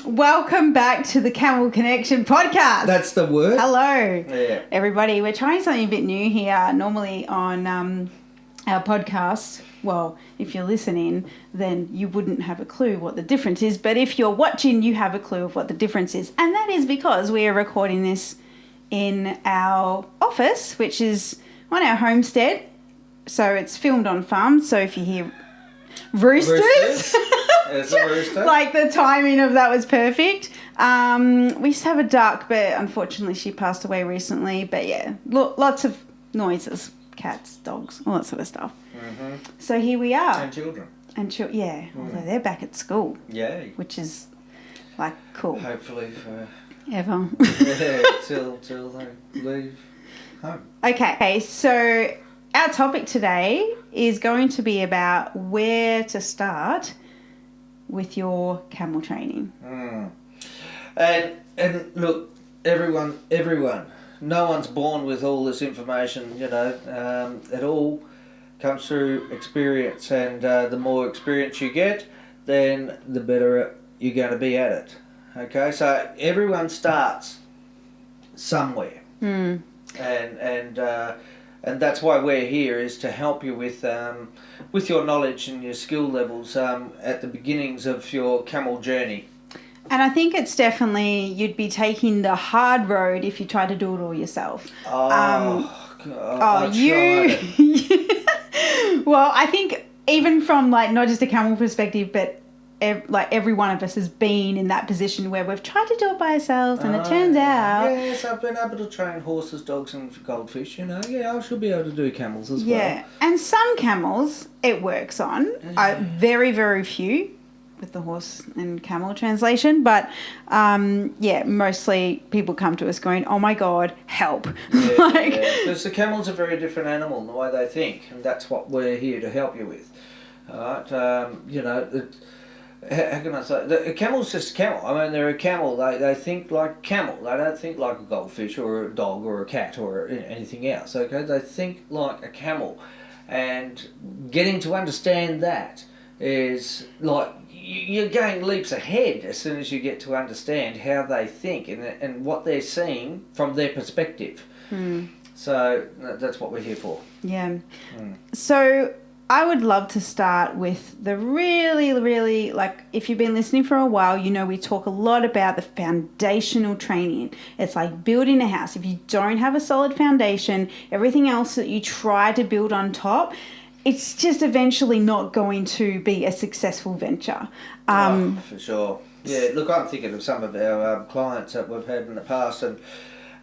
Welcome back to the Camel Connection podcast. That's the word. Hello, Yeah. everybody. We're trying something a bit new here. Normally on our podcast, well, if you're listening, then you wouldn't have a clue what the difference is. But if you're watching, you have a clue of what the difference is. And that is because we are recording this in our office, which is on our homestead. So it's filmed on farm. So if you hear roosters. There's a rooster. Like the timing of that was perfect. We used to have a duck, but unfortunately she passed away recently. But yeah, lots of noises. Cats, dogs, all that sort of stuff. Mm-hmm. So here we are. And children. Although they're back at school. Yeah. Which is like cool. Hopefully for... Ever. Yeah, till they leave home. Okay, so our topic today is going to be about where to start with your camel training. And look, everyone, no one's born with all this information, you know. It all comes through experience, and the more experience you get, then the better you're going to be at it. Okay, so everyone starts somewhere. And that's why we're here, is to help you with your knowledge and your skill levels at the beginnings of your camel journey. And I think it's definitely, you'd be taking the hard road if you try to do it all yourself. God, Well, I think even from like not just a camel perspective, but every one of us has been in that position where we've tried to do it by ourselves, and it turns out... Yes, I've been able to train horses, dogs and goldfish, you know. Yeah, I should be able to do camels as well. Yeah, and some camels it works on. Very, very few with the horse and camel translation. But, mostly people come to us going, oh, my God, help. Yeah, because the camel's a very different animal in the way they think, and that's what we're here to help you with. All right, you know... How can I say? A camel's just a camel. I mean, they're a camel. They think like a camel. They don't think like a goldfish or a dog or a cat or anything else. Okay, they think like a camel, and getting to understand that is like you're going leaps ahead as soon as you get to understand how they think and what they're seeing from their perspective. So that's what we're here for. Yeah. So I would love to start with the really, really, like, if you've been listening for a while, you know we talk a lot about the foundational training. It's like building a house. If you don't have a solid foundation, everything else that you try to build on top, it's just eventually not going to be a successful venture. For sure. Yeah, look, I'm thinking of some of our clients that we've had in the past,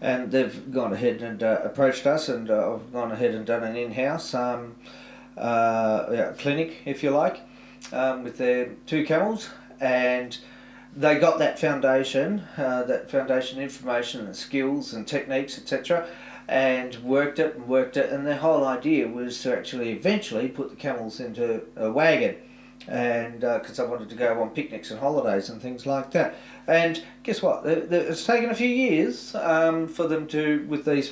and they've gone ahead and approached us, and I've gone ahead and done an in-house clinic, if you like, with their 2 camels, and they got that foundation information and skills and techniques, etc., and worked it, and their whole idea was to actually eventually put the camels into a wagon, and because they wanted to go on picnics and holidays and things like that. And guess what? It's taken a few years for them to, with these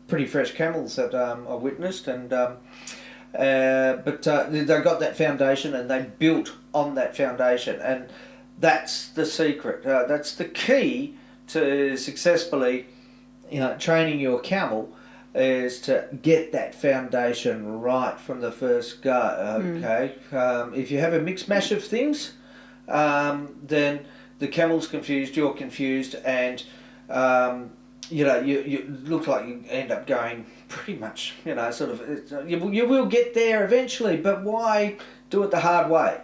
pretty fresh camels that I witnessed, and but they got that foundation, and they built on that foundation, and that's the secret. That's the key to successfully, training your camel, is to get that foundation right from the first go. Okay, if you have a mix mash of things, then the camel's confused, you're confused, and you look like you end up going pretty much, you will get there eventually, but why do it the hard way?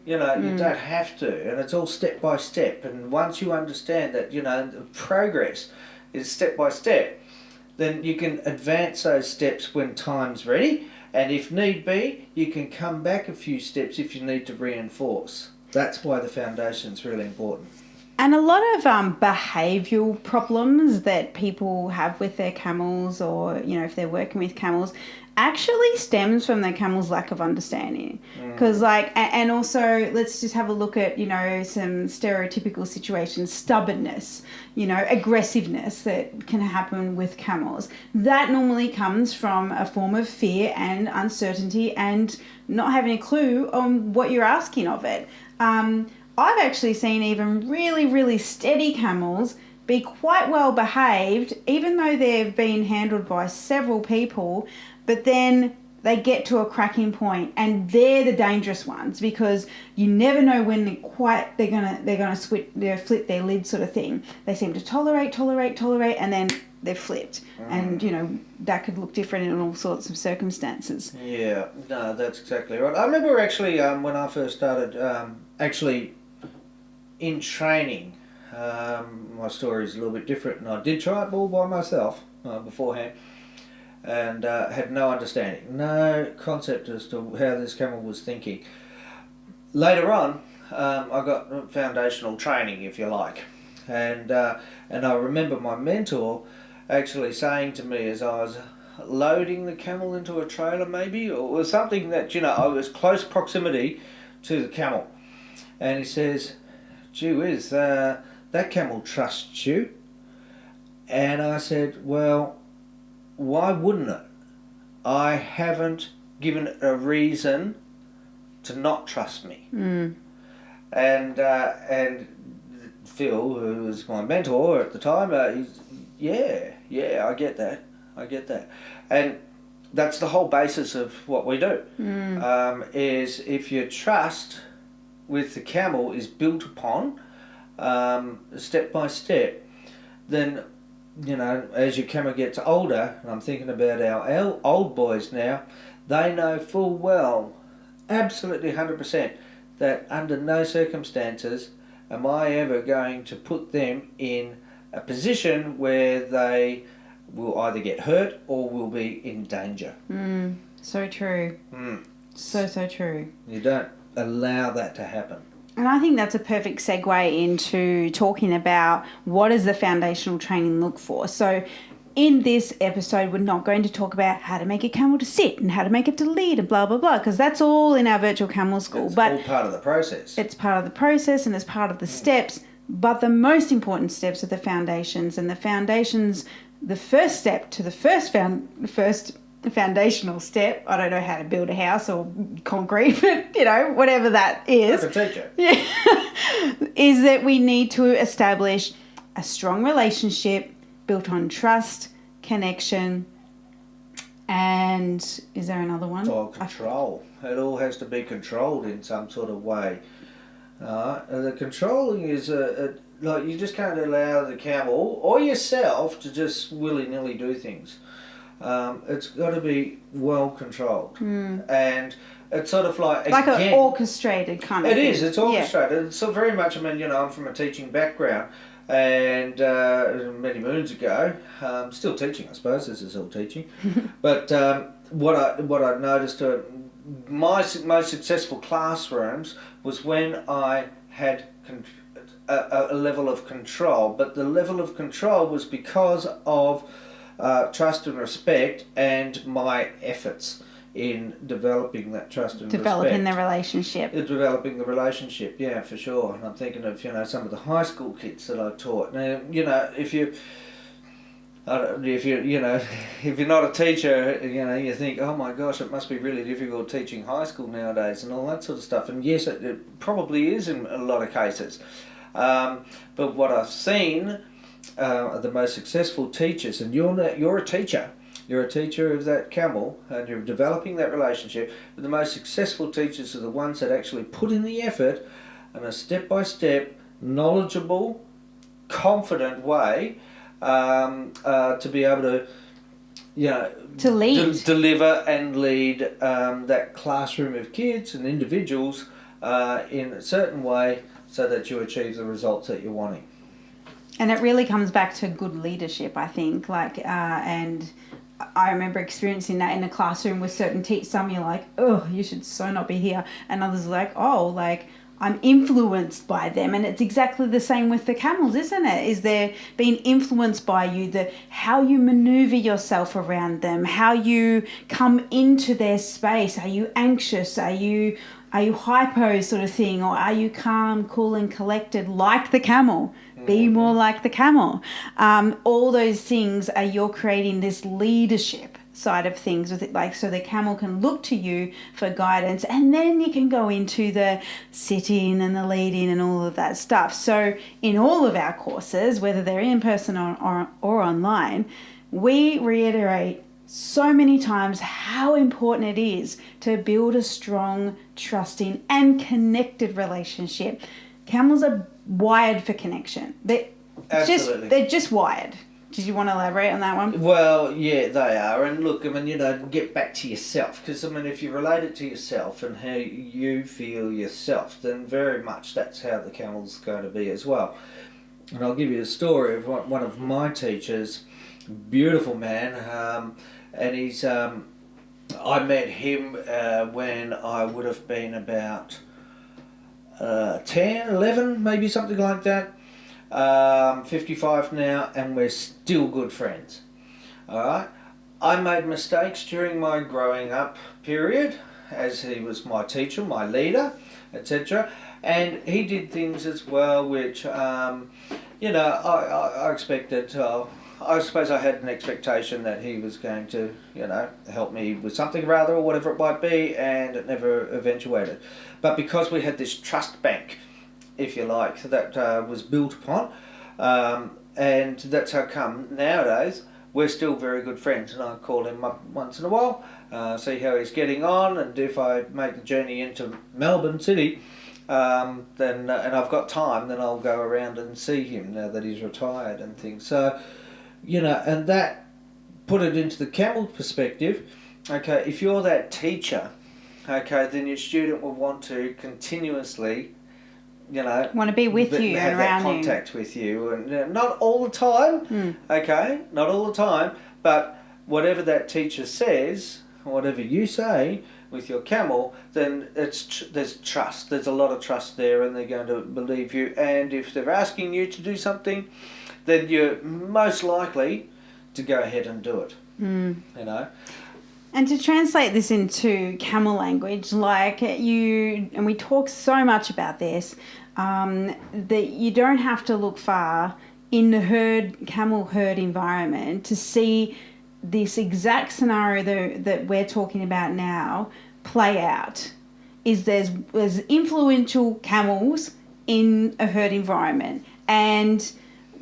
You don't have to, and it's all step by step, and once you understand that, the progress is step by step, then you can advance those steps when time's ready, and if need be, you can come back a few steps if you need to reinforce. That's why the foundation's really important. And a lot of behavioural problems that people have with their camels, or, if they're working with camels, actually stems from their camel's lack of understanding. Because, and also, let's just have a look at, some stereotypical situations, stubbornness, aggressiveness that can happen with camels. That normally comes from a form of fear and uncertainty and not having a clue on what you're asking of it. I've actually seen even really, really steady camels be quite well behaved, even though they've been handled by several people, but then they get to a cracking point, and they're the dangerous ones, because you never know when they're gonna flip their lid, sort of thing. They seem to tolerate, and then they're flipped, and that could look different in all sorts of circumstances. Yeah, no, that's exactly right. I remember actually when I first started actually in training. My story is a little bit different, and I did try it all by myself beforehand, and had no understanding, no concept as to how this camel was thinking. Later on, I got foundational training, if you like, and I remember my mentor actually saying to me as I was loading the camel into a trailer, maybe, or was something that I was close proximity to the camel, and he says, "Gee whiz, that camel trusts you." And I said, "Well, why wouldn't it? I haven't given it a reason to not trust me." And Phil, who was my mentor at the time, he's, I get that. And that's the whole basis of what we do. Is if your trust with the camel is built upon step by step, then as your camel gets older, and I'm thinking about our old boys now, they know full well, absolutely 100%, that under no circumstances am I ever going to put them in a position where they will either get hurt or will be in danger. So true. So true. You don't allow that to happen. And I think that's a perfect segue into talking about what does the foundational training look for. So in this episode, we're not going to talk about how to make a camel to sit and how to make it to lead and blah, blah, blah, because that's all in our virtual camel school. It's all part of the process. It's part of the process and it's part of the steps. But the most important steps are the foundations. And the foundations, the first step to the first foundational step, I don't know how to build a house or concrete, but whatever that is. Like a teacher. Yeah. Is that we need to establish a strong relationship built on trust, connection, and is there another one? Or control. It all has to be controlled in some sort of way. The controlling is like you just can't allow the camel or yourself to just willy-nilly do things. It's got to be well controlled, and it's sort of like an orchestrated kind of thing. It is. It's orchestrated. Yeah. It's so very much. I mean, I'm from a teaching background, and many moons ago, still teaching, I suppose. This is all teaching, but what I noticed. My most successful classrooms was when I had a level of control, but the level of control was because of trust and respect and my efforts in developing that trust and developing respect. Developing the relationship, yeah, for sure. And I'm thinking of some of the high school kids that I taught. Now, if you're not a teacher, you think, oh my gosh, it must be really difficult teaching high school nowadays and all that sort of stuff. And yes, it probably is in a lot of cases. But what I've seen are the most successful teachers, and you're a teacher. You're a teacher of that camel, and you're developing that relationship. But the most successful teachers are the ones that actually put in the effort in a step-by-step, knowledgeable, confident way to be able to, to lead, deliver and lead that classroom of kids and individuals in a certain way, so that you achieve the results that you're wanting. And it really comes back to good leadership, I think. And I remember experiencing that in a classroom with certain teachers. Some you're like, oh, you should so not be here, and others are like, oh, I'm influenced by them. And it's exactly the same with the camels, isn't it? Is they're being influenced by you, how you maneuver yourself around them, how you come into their space. Are you anxious? Are you hypo sort of thing? Or are you calm, cool and collected like the camel? Be more like the camel. All those things you're creating this leadership. side of things with it, like, so the camel can look to you for guidance, and then you can go into the sit-in and the lead-in and all of that stuff. So in all of our courses, whether they're in person or online, we reiterate so many times how important it is to build a strong, trusting and connected relationship. Camels are wired for connection. They're just wired. Did you want to elaborate on that one? Well, yeah, they are. And look, I mean, get back to yourself. Because, I mean, if you relate it to yourself and how you feel yourself, then very much that's how the camel's going to be as well. And I'll give you a story of one of my teachers, beautiful man, and he's, I met him when I would have been about 10, 11, maybe something like that. 55 now, and we're still good friends. Alright? I made mistakes during my growing up period, as he was my teacher, my leader, etc. And he did things as well which, I expected. I suppose I had an expectation that he was going to, help me with something or other, or whatever it might be, and it never eventuated. But because we had this trust bank, if you like, that was built upon, and that's how come nowadays we're still very good friends, and I call him up once in a while, see how he's getting on, and if I make the journey into Melbourne City, then and I've got time, then I'll go around and see him now that he's retired and things. So, and that, put it into the camel perspective, okay, if you're that teacher, okay, then your student will want to continuously, want to be with you and around you. Have that contact with you, and not all the time, okay, not all the time, but whatever that teacher says, whatever you say with your camel, then there's trust. There's a lot of trust there, and they're going to believe you. And if they're asking you to do something, then you're most likely to go ahead and do it. And to translate this into camel language, and we talk so much about this, that you don't have to look far in the camel herd environment to see this exact scenario that we're talking about now play out. There's influential camels in a herd environment, and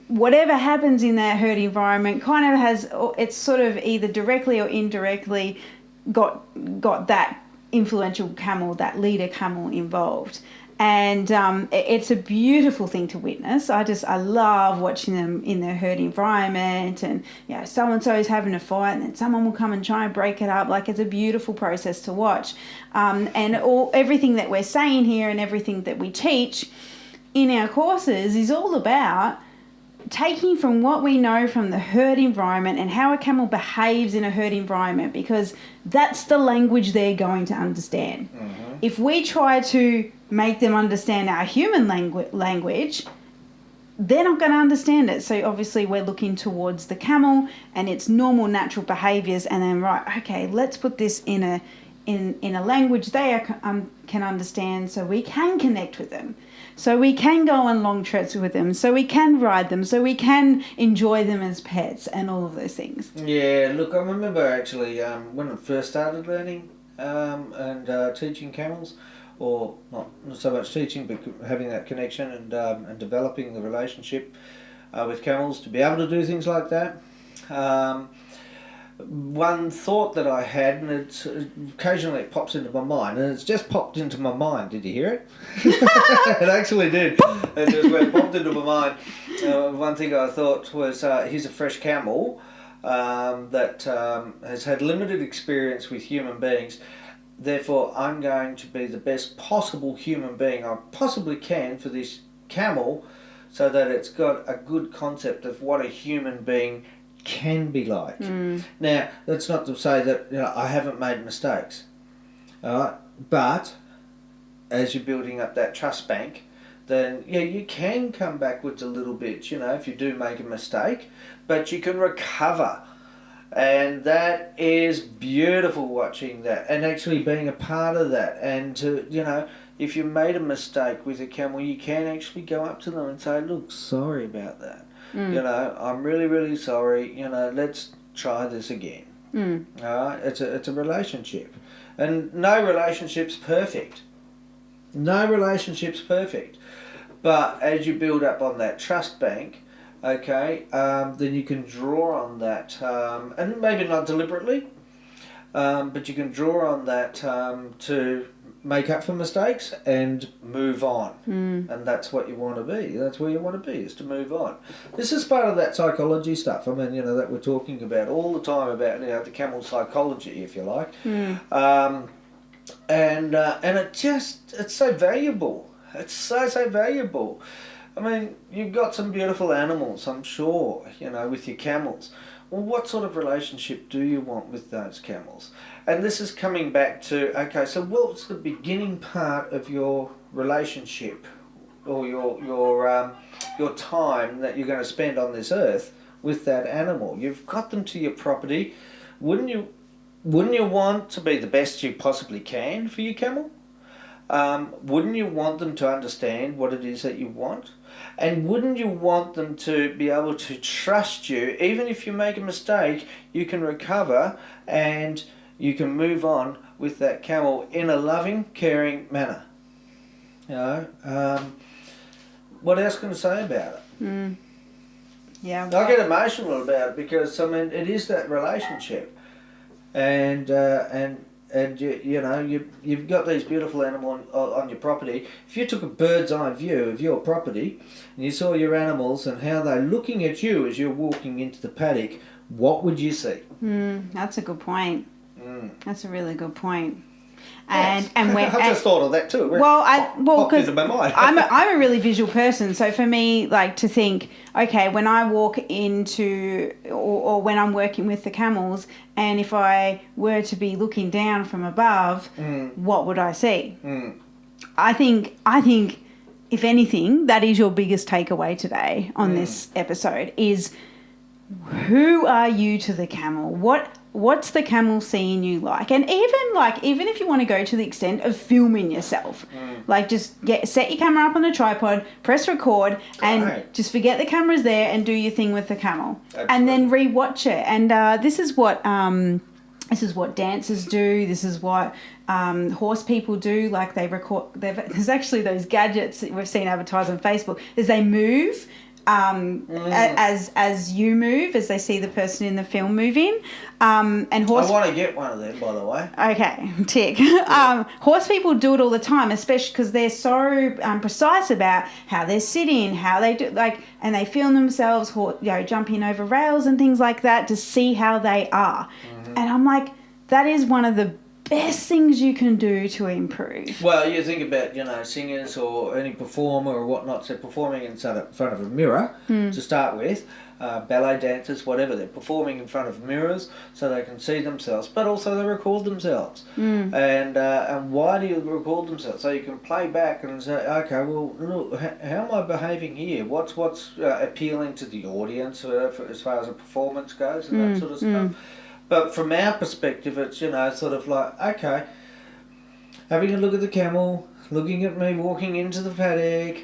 whatever happens in that herd environment kind of it's sort of either directly or indirectly got that influential camel, that leader camel involved. And it's a beautiful thing to witness. I love watching them in their herd environment, and so-and-so is having a fight, and then someone will come and try and break it up. Like, it's a beautiful process to watch. And everything that we're saying here and everything that we teach in our courses is all about taking from what we know from the herd environment and how a camel behaves in a herd environment, because that's the language they're going to understand. If we try to make them understand our human language, they're not going to understand it. So obviously we're looking towards the camel and its normal natural behaviors, and then let's put this in a language they can understand, so we can connect with them, so we can go on long trips with them, so we can ride them, so we can enjoy them as pets, and all of those things. Yeah, look, I remember actually when I first started learning and teaching camels, or not so much teaching, but having that connection and developing the relationship with camels to be able to do things like that. One thought that I had, and occasionally it pops into my mind, and it's just popped into my mind. Did you hear it? It actually did. It just popped into my mind. One thing I thought was, here's a fresh camel that has had limited experience with human beings. Therefore, I'm going to be the best possible human being I possibly can for this camel, so that it's got a good concept of what a human being can be like. Now, that's not to say that I haven't made mistakes, but as you're building up that trust bank, then you can come backwards a little bit, if you do make a mistake, but you can recover. And that is beautiful, watching that and actually being a part of that. And to, if you made a mistake with a camel, you can actually go up to them and say, look, sorry about that. I'm really, really sorry. Let's try this again. It's a relationship, and no relationship's perfect. No relationship's perfect, but as you build up on that trust bank, okay, then you can draw on that, and maybe not deliberately, but you can draw on that to make up for mistakes and move on. And that's what you want to be. That's where you want to be, is to move on. This is part of that psychology stuff. I mean, that we're talking about all the time, about the camel psychology, if you like. And it's so valuable. It's so valuable. I mean, you've got some beautiful animals, I'm sure, with your camels. Well, what sort of relationship do you want with those camels? And this is coming back to, okay, so what's the beginning part of your relationship, or your time that you're going to spend on this earth with that animal? You've got them to your property. Wouldn't you want to be the best you possibly can for your camel? Wouldn't you want them to understand what it is that you want? And wouldn't you want them to be able to trust you? Even if you make a mistake, you can recover and you can move on with that camel in a loving, caring manner. What else can I say about it? Yeah. I get emotional about it because, I mean, it is that relationship. And you've got these beautiful animals on your property. If you took a bird's eye view of your property and you saw your animals and how they're looking at you as you're walking into the paddock, what would you see? That's a good point. That's a really good point. Yes. And when I just thought of that too. Because my mind. I'm a really visual person, so for me, like, to think, okay, when I walk into or when I'm working with the camels, and if I were to be looking down from above, what would I see? I think if anything, that is your biggest takeaway today on this episode, is who are you to the camel? What's the camel seeing you like? And even if you want to go to the extent of filming yourself, like, just set your camera up on a tripod, press record, and just forget the camera's there and do your thing with the camel. Absolutely. And then rewatch it. And this is what dancers do. This is what horse people do. Like, they record. There's actually those gadgets that we've seen advertised on Facebook. Is they move. As you move, as they see the person in the film moving, and horse. I want to get one of them, by the way. Okay, tick. Horse people do it all the time, especially because they're so precise about how they're sitting, how they do, and they film themselves, jumping over rails and things like that to see how they are. And I'm like, that is one of the best things you can do to improve. Well, you think about, singers or any performer or whatnot, so performing in front of a mirror to start with, ballet dancers, whatever, they're performing in front of mirrors so they can see themselves, but also they record themselves. And why do you record themselves? So you can play back and say, okay, well, look, how am I behaving here? What's appealing to the audience as far as a performance goes and that sort of stuff. But from our perspective, it's, sort of like, okay, having a look at the camel, looking at me walking into the paddock,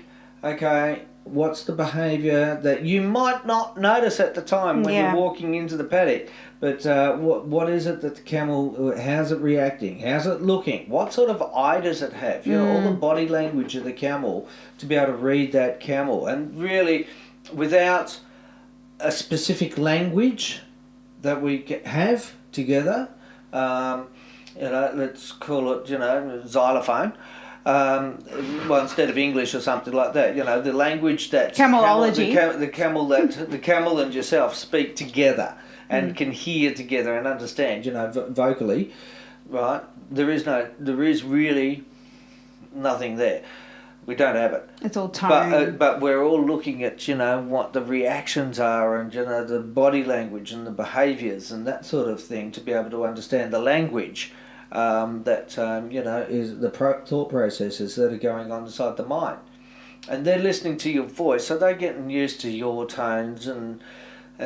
okay, what's the behaviour that you might not notice at the time when you're walking into the paddock, but what is it that the camel, how's it reacting, how's it looking, what sort of eye does it have, all the body language of the camel, to be able to read that camel. And really, without a specific language that we have together, let's call it, xylophone, instead of English or something like that, the language that Camelology, the camel and yourself speak together and can hear together and understand, vocally, right? There is really nothing there. We don't have it. It's all tone. But we're all looking at, what the reactions are and, the body language and the behaviours and that sort of thing, to be able to understand the language that, is the thought processes that are going on inside the mind. And they're listening to your voice, so they're getting used to your tones and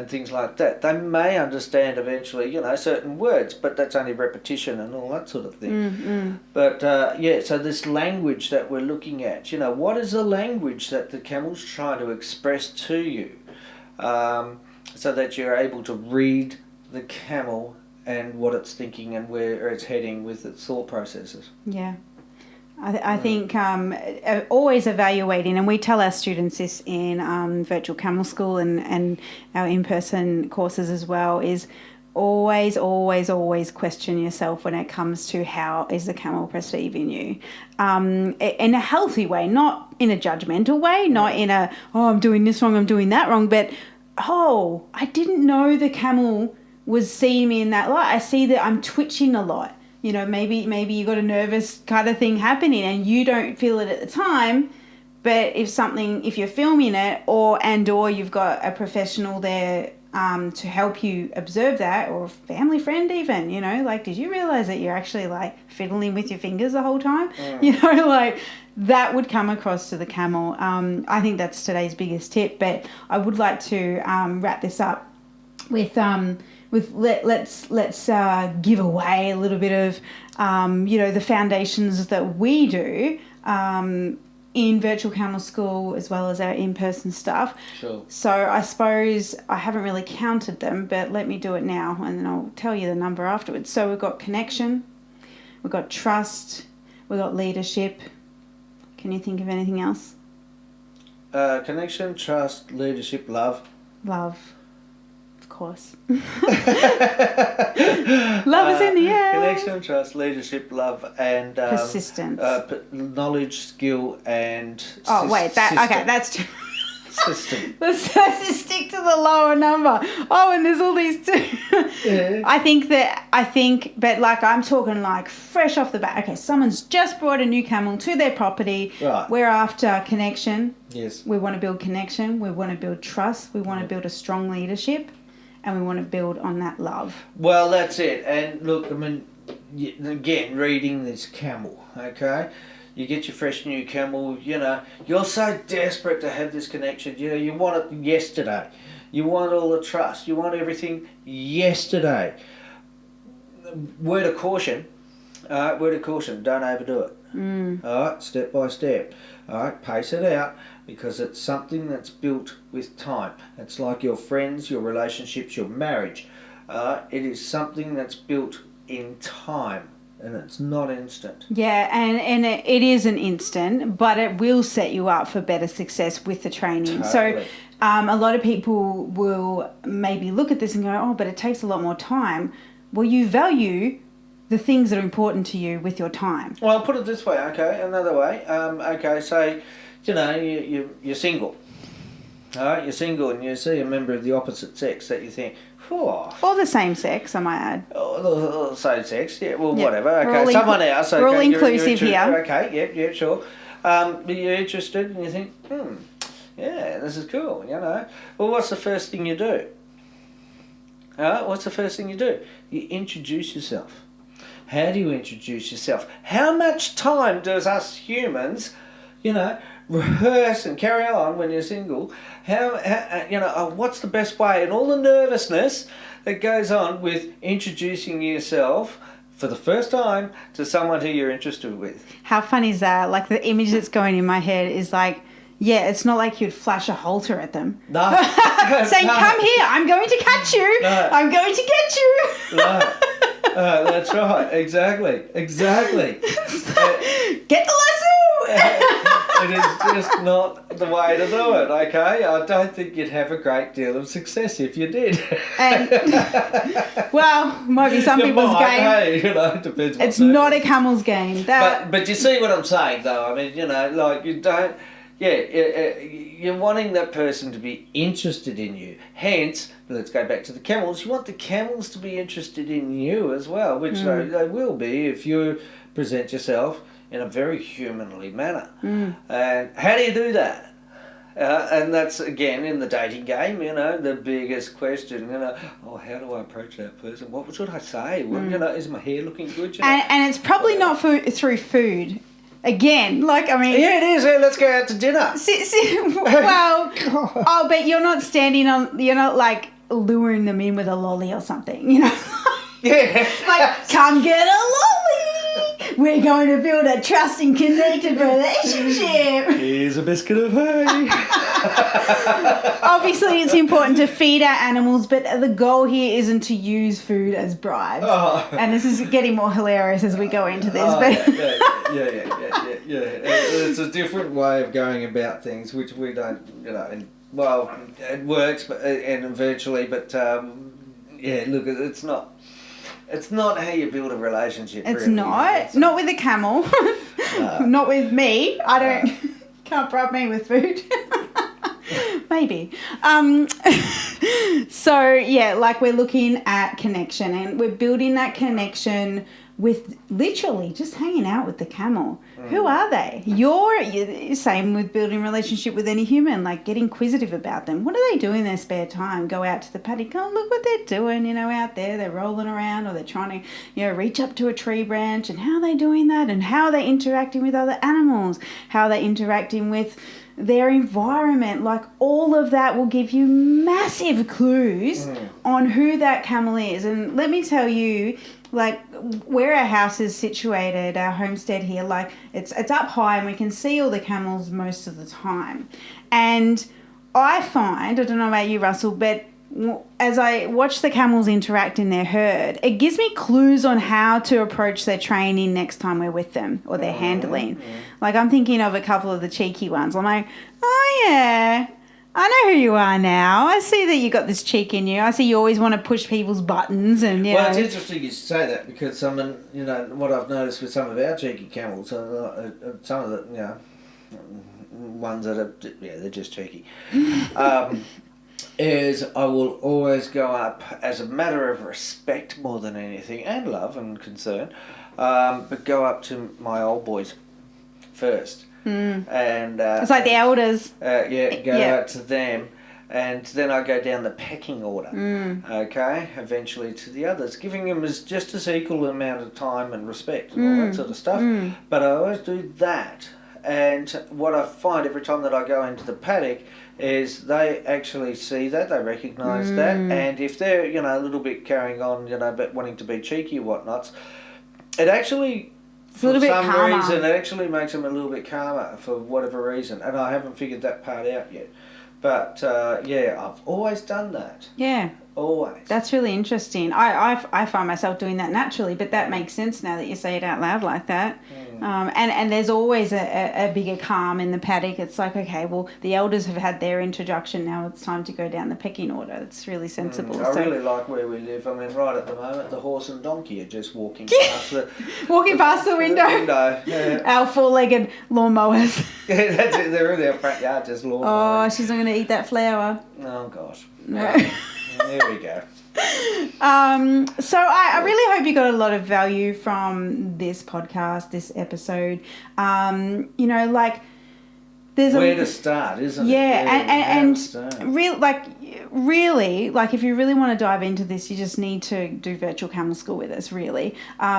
things like that. They may understand eventually, certain words, but that's only repetition and all that sort of thing. But, so this language that we're looking at, what is the language that the camel's trying to express to you, so that you're able to read the camel and what it's thinking and where it's heading with its thought processes. Yeah. I think always evaluating, and we tell our students this in Virtual Camel School and our in-person courses as well, is always, always, always question yourself when it comes to how is the camel perceiving you. In a healthy way, not in a judgmental way, not in a, oh, I'm doing this wrong, I'm doing that wrong, but, oh, I didn't know the camel was seeing me in that light. I see that I'm twitching a lot. You know, maybe you got a nervous kind of thing happening and you don't feel it at the time, but if you're filming it or you've got a professional there to help you observe that, or a family friend even, you know, like, did you realize that you're actually like fiddling with your fingers the whole time? You know, like that would come across to the camel. I think that's today's biggest tip, but I would like to wrap this up with let's give away a little bit of the foundations that we do in Virtual Camel School as well as our in-person stuff. Sure. So I suppose I haven't really counted them, but let me do it now and then I'll tell you the number afterwards. So we've got connection, we've got trust, we've got leadership. Can you think of anything else? Connection, trust, leadership, love. Love. Of course. Love is in the air. Connection, trust, leadership, love, and persistence. Knowledge, skill, and that's too. System. Let's just stick to the lower number. Oh, and there's all these two. Yeah. But like I'm talking like fresh off the bat. Okay, someone's just brought a new camel to their property. Right. We're after connection. Yes. We want to build connection. We want to build trust. We want to build a strong leadership. And we want to build on that love. Well, that's it. And look, I mean, again, reading this camel, okay? You get your fresh new camel, you know, you're so desperate to have this connection. You know, you want it yesterday. You want all the trust. You want everything yesterday. Word of caution, don't overdo it. All right, step by step. All right, pace it out, because it's something that's built with time. It's like your friends, your relationships, your marriage. It is something that's built in time, and it's not instant. Yeah, and it isn't instant, but it will set you up for better success with the training. Totally. So a lot of people will maybe look at this and go, oh, but it takes a lot more time. Well, you value the things that are important to you with your time. Well, I'll put it this way, okay, another way. So, you know, you're single. All right, you're single and you see a member of the opposite sex that you think, whew. Or the same sex, I might add. Or the same sex, yeah, well, Yep. whatever. Okay, someone else. Okay, we're all you're inclusive here. Okay, yeah, sure. But you're interested and you think, yeah, this is cool, you know. Well, what's the first thing you do? What's the first thing you do? You introduce yourself. How do you introduce yourself? How much time does us humans, you know, rehearse and carry on when you're single? What's the best way? And all the nervousness that goes on with introducing yourself for the first time to someone who you're interested with. How funny is that? Like, the image that's going in my head is like, yeah, it's not like you'd flash a halter at them. No. Saying, come here, I'm going to catch you. No. I'm going to get you. No. That's right. Exactly. Get the lasso. It is just not the way to do it, okay? I don't think you'd have a great deal of success if you did. And, well, might be some people's game. Hey, you know, it depends. It's not a camel's game. But you see what I'm saying, though? I mean, you know, like, you don't... Yeah, you're wanting that person to be interested in you. Hence, let's go back to the camels. You want the camels to be interested in you as well, which they will be if you present yourself in a very humanly manner. And how do you do that? And that's, again, in the dating game, you know, the biggest question, you know, how do I approach that person? What should I say? You know, is my hair looking good? You know? And it's probably not through food. Again, like, I mean... Yeah, it is. Let's go out to dinner. Well, but you're not you're not, like, luring them in with a lolly or something, you know? Yeah. Like, come get a lolly! We're going to build a trusting, connected relationship. Here's a biscuit of hay. Obviously, it's important to feed our animals, but the goal here isn't to use food as bribes. Oh. And this is getting more hilarious as we go into this. Yeah. It's a different way of going about things, which we don't, well, it works, but and eventually, but look, it's not how you build a relationship. It's really. not with a camel, not with me. Can't bribe me with food. Maybe. So yeah, like we're looking at connection, and we're building that connection with literally just hanging out with the camel. Who are they? You're same with building a relationship with any human, like get inquisitive about them. What do they do in their spare time? Go out to the paddock, oh, look what they're doing, out there. They're rolling around, or they're trying to, reach up to a tree branch, and how are they doing that, and how are they interacting with other animals, how are they interacting with their environment. Like all of that will give you massive clues on who that camel is. And let me tell you, like where our house is situated, our homestead here, like it's up high and we can see all the camels most of the time. And I find, I don't know about you, Russell, but as I watch the camels interact in their herd, it gives me clues on how to approach their training next time we're with them, or their handling. Like I'm thinking of a couple of the cheeky ones. I'm like, oh yeah, I know who you are now. I see that you got this cheek in you. I see you always want to push people's buttons and Well, it's interesting you say that, because what I've noticed with some of our cheeky camels, some of the ones that are they're just cheeky. Is I will always go up as a matter of respect more than anything, and love and concern, but go up to my old boys first. And it's like the elders. Out to them, and then I go down the pecking order. Okay, eventually to the others, giving them just as equal amount of time and respect and all that sort of stuff. But I always do that. And what I find every time that I go into the paddock is they actually see that, they recognise that, and if they're, a little bit carrying on, but wanting to be cheeky or whatnots, it actually, for some reason, it actually makes them a little bit calmer for whatever reason, and I haven't figured that part out yet. But, I've always done that. Yeah. Always. That's really interesting. I find myself doing that naturally, but that makes sense now that you say it out loud like that. And there's always a bigger calm in the paddock. It's like, okay, well, the elders have had their introduction. Now it's time to go down the pecking order. It's really sensible. I really like where we live. I mean, right at the moment, the horse and donkey are just walking past the... past the window. Yeah. Our four-legged lawnmowers. Yeah, that's it. They're in our front yard just lawnmowing. Oh, she's not going to eat that flower. Oh, gosh. No. There we go. So I really hope you got a lot of value from this podcast, this episode. There's where to start, isn't it? Yeah, and really, if you really want to dive into this, you just need to do virtual camel school with us, really,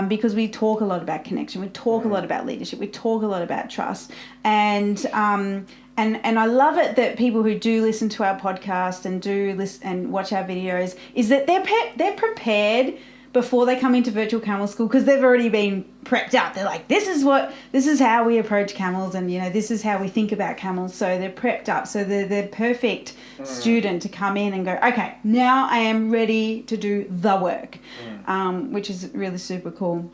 because we talk a lot about connection, we talk a lot about leadership, we talk a lot about trust, and I love it that people who do listen to our podcast and do listen and watch our videos is that they're prepared before they come into virtual camel school, because they've already been prepped up. They're like, this is how we approach camels, and this is how we think about camels. So they're prepped up. So they're the perfect student to come in and go, okay, now I am ready to do the work, which is really super cool.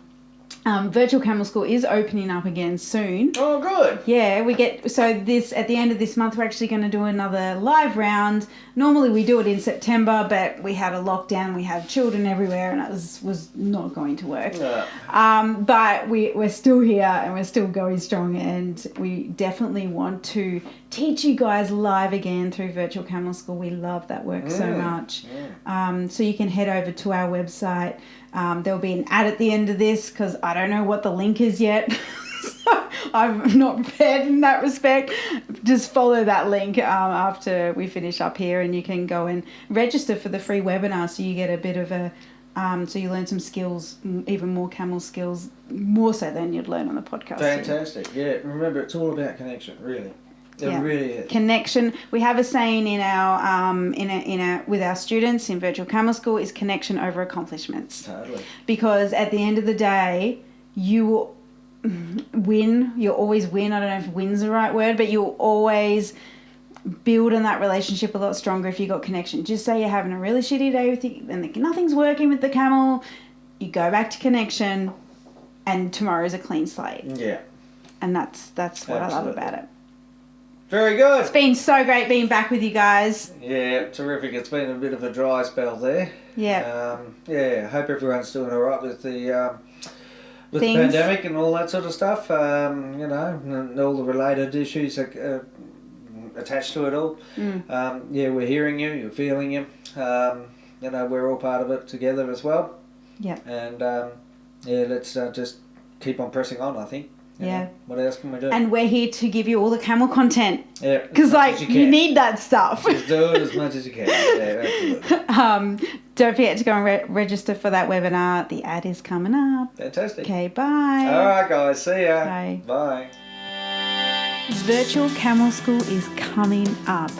Virtual Camel School is opening up again soon. Oh, good. Yeah, at the end of this month, we're actually going to do another live round. Normally we do it in September, but we had a lockdown, we had children everywhere, and it was not going to work. Yeah. But we're still here and we're still going strong, and we definitely want to teach you guys live again through Virtual Camel School. We love that work so much. Yeah. So you can head over to our website. There'll be an ad at the end of this, because I don't know what the link is yet. So I'm not prepared in that respect. Just follow that link after we finish up here, and you can go and register for the free webinar, so you get a bit of a so you learn some skills, even more camel skills, more so than you'd learn on the podcast. Fantastic. Yeah, remember, it's all about connection, really. It really is. Connection. We have a saying in our with our students in Virtual Camel School is connection over accomplishments. Totally. Because at the end of the day, you win. You'll always win. I don't know if win's the right word, but you'll always build on that relationship a lot stronger if you got connection. Just say you're having a really shitty day with you and nothing's working with the camel. You go back to connection, and tomorrow's a clean slate. Yeah. And that's what I love about it. Very good. It's been so great being back with you guys. Yeah, terrific. It's been a bit of a dry spell there. Yeah. Hope everyone's doing all right with the pandemic and all that sort of stuff. And all the related issues attached to it all. We're hearing you. You're feeling you. We're all part of it together as well. Yeah. And let's just keep on pressing on, I think. You know, what else can we do? And we're here to give you all the camel content. Yeah. Because, you need that stuff. Just do it as much as you can. Yeah, absolutely. Don't forget to go and register for that webinar. The ad is coming up. Fantastic. Okay, bye. All right, guys. See ya. Bye. Bye. Virtual Camel School is coming up.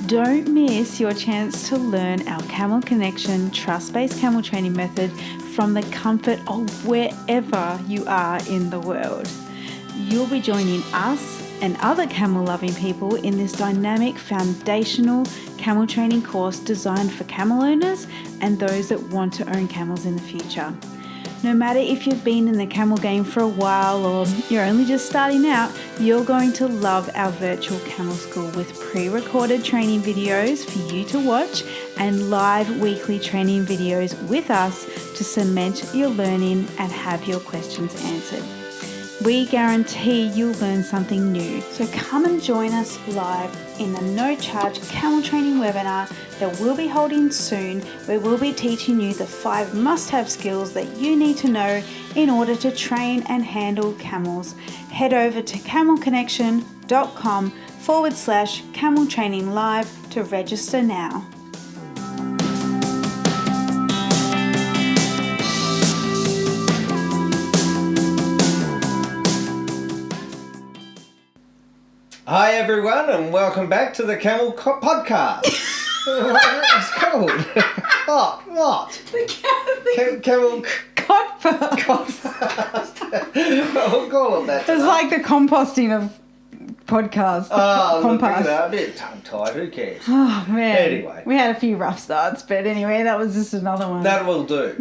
Don't miss your chance to learn our Camel Connection trust-based camel training method from the comfort of wherever you are in the world. You'll be joining us and other camel-loving people in this dynamic foundational camel training course designed for camel owners and those that want to own camels in the future. No matter if you've been in the camel game for a while or you're only just starting out, you're going to love our virtual camel school with pre-recorded training videos for you to watch and live weekly training videos with us to cement your learning and have your questions answered. We guarantee you'll learn something new. So come and join us live in the no-charge camel training webinar that we'll be holding soon, where we'll be teaching you the 5 must-have skills that you need to know in order to train and handle camels. Head over to camelconnection.com/camel training live to register now. Hi everyone, and welcome back to the Camel Podcast. It's called what? The Camel Podcast. We'll call it that. It's like the composting of podcasts. Compass. A bit tongue-tied. Who cares? Oh man. Anyway, we had a few rough starts, but anyway, that was just another one. That will do.